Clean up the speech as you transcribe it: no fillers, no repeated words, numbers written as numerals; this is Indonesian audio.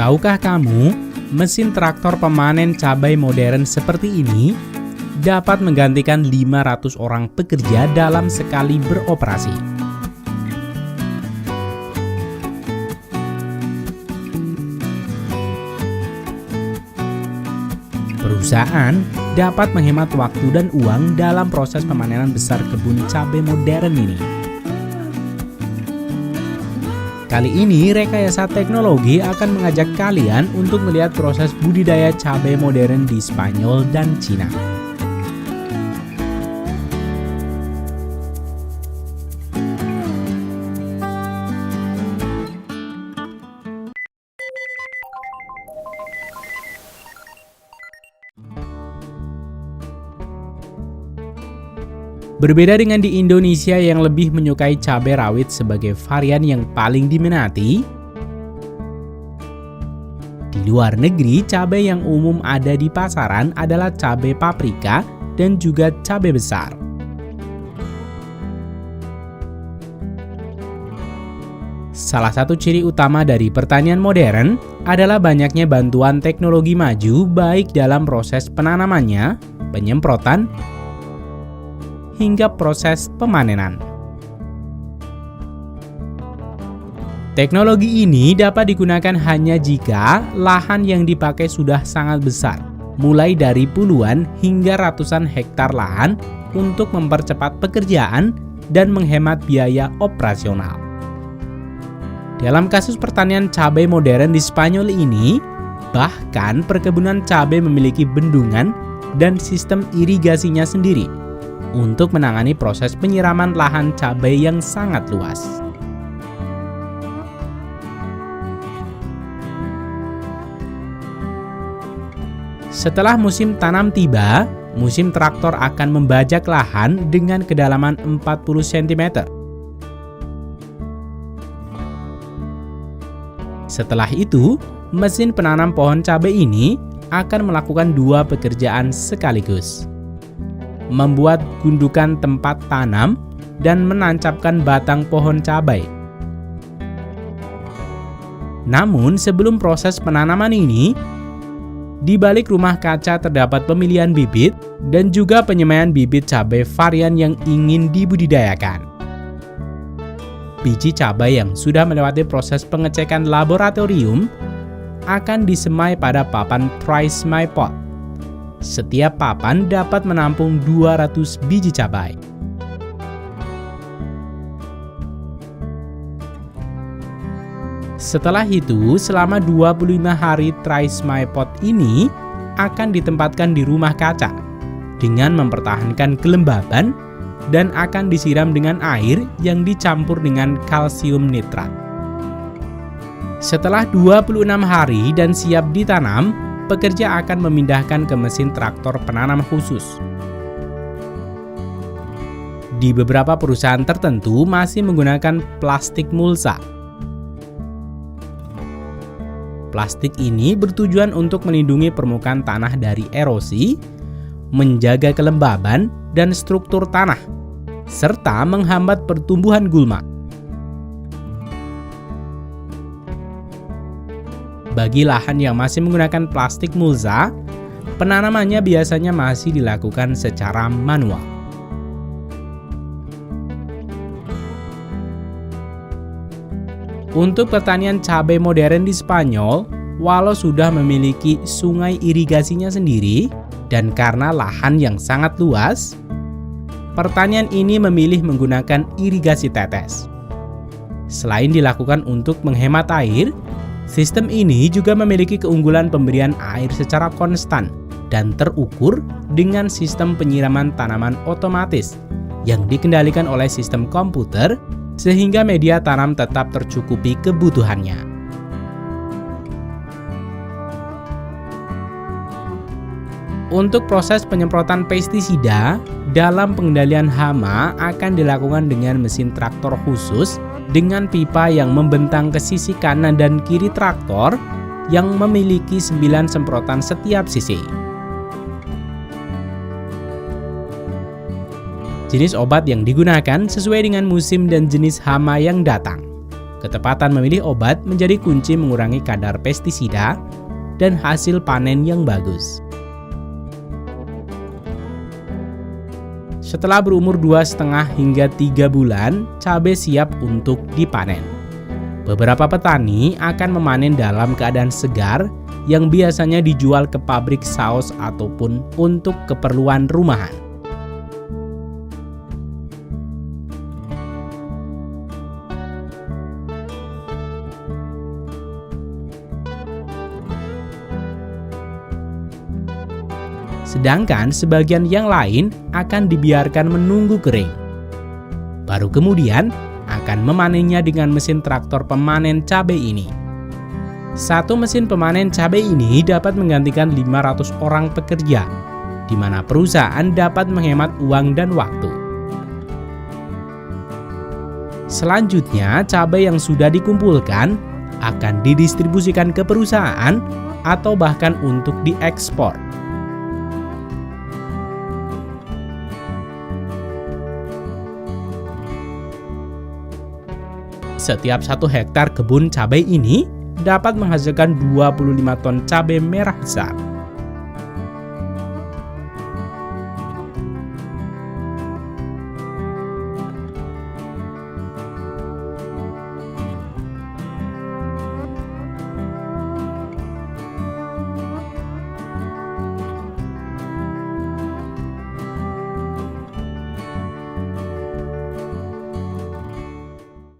Tahukah kamu, mesin traktor pemanen cabai modern seperti ini dapat menggantikan 500 orang pekerja dalam sekali beroperasi. Perusahaan dapat menghemat waktu dan uang dalam proses pemanenan besar kebun cabai modern ini. Kali ini, Rekayasa Teknologi akan mengajak kalian untuk melihat proses budidaya cabai modern di Spanyol dan Cina. Berbeda dengan di Indonesia yang lebih menyukai cabai rawit sebagai varian yang paling diminati, di luar negeri cabai yang umum ada di pasaran adalah cabai paprika dan juga cabai besar. Salah satu ciri utama dari pertanian modern adalah banyaknya bantuan teknologi maju baik dalam proses penanamannya, penyemprotan, hingga proses pemanenan. Teknologi ini dapat digunakan hanya jika lahan yang dipakai sudah sangat besar, mulai dari puluhan hingga ratusan hektar lahan untuk mempercepat pekerjaan dan menghemat biaya operasional. Dalam kasus pertanian cabai modern di Spanyol ini, bahkan perkebunan cabai memiliki bendungan dan sistem irigasinya sendiri untuk menangani proses penyiraman lahan cabai yang sangat luas. Setelah musim tanam tiba, musim traktor akan membajak lahan dengan kedalaman 40 cm. Setelah itu, mesin penanam pohon cabai ini akan melakukan dua pekerjaan sekaligus: membuat gundukan tempat tanam dan menancapkan batang pohon cabai. Namun sebelum proses penanaman ini, di balik rumah kaca terdapat pemilihan bibit dan juga penyemaian bibit cabai varian yang ingin dibudidayakan. Biji cabai yang sudah melewati proses pengecekan laboratorium akan disemai pada papan TriSmy Pot. Setiap papan dapat menampung 200 biji cabai. Setelah itu, selama 25 hari TriSmy Pot ini akan ditempatkan di rumah kaca dengan mempertahankan kelembaban dan akan disiram dengan air yang dicampur dengan kalsium nitrat. Setelah 26 hari dan siap ditanam, pekerja akan memindahkan ke mesin traktor penanam khusus. Di beberapa perusahaan tertentu masih menggunakan plastik mulsa. Plastik ini bertujuan untuk melindungi permukaan tanah dari erosi, menjaga kelembaban dan struktur tanah, serta menghambat pertumbuhan gulma. Bagi lahan yang masih menggunakan plastik mulsa, penanamannya biasanya masih dilakukan secara manual. Untuk pertanian cabai modern di Spanyol, walau sudah memiliki sungai irigasinya sendiri dan karena lahan yang sangat luas, pertanian ini memilih menggunakan irigasi tetes. Selain dilakukan untuk menghemat air, sistem ini juga memiliki keunggulan pemberian air secara konstan dan terukur dengan sistem penyiraman tanaman otomatis yang dikendalikan oleh sistem komputer sehingga media tanam tetap tercukupi kebutuhannya. Untuk proses penyemprotan pestisida dalam pengendalian hama akan dilakukan dengan mesin traktor khusus dengan pipa yang membentang ke sisi kanan dan kiri traktor yang memiliki 9 semprotan setiap sisi. Jenis obat yang digunakan sesuai dengan musim dan jenis hama yang datang. Ketepatan memilih obat menjadi kunci mengurangi kadar pestisida dan hasil panen yang bagus. Setelah berumur 2,5 hingga 3 bulan, cabai siap untuk dipanen. Beberapa petani akan memanen dalam keadaan segar yang biasanya dijual ke pabrik saus ataupun untuk keperluan rumahan. Sedangkan sebagian yang lain akan dibiarkan menunggu kering. Baru kemudian akan memanennya dengan mesin traktor pemanen cabai ini. Satu mesin pemanen cabai ini dapat menggantikan 500 orang pekerja, di mana perusahaan dapat menghemat uang dan waktu. Selanjutnya, cabai yang sudah dikumpulkan akan didistribusikan ke perusahaan atau bahkan untuk diekspor. Setiap 1 hektar kebun cabai ini dapat menghasilkan 25 ton cabai merah besar.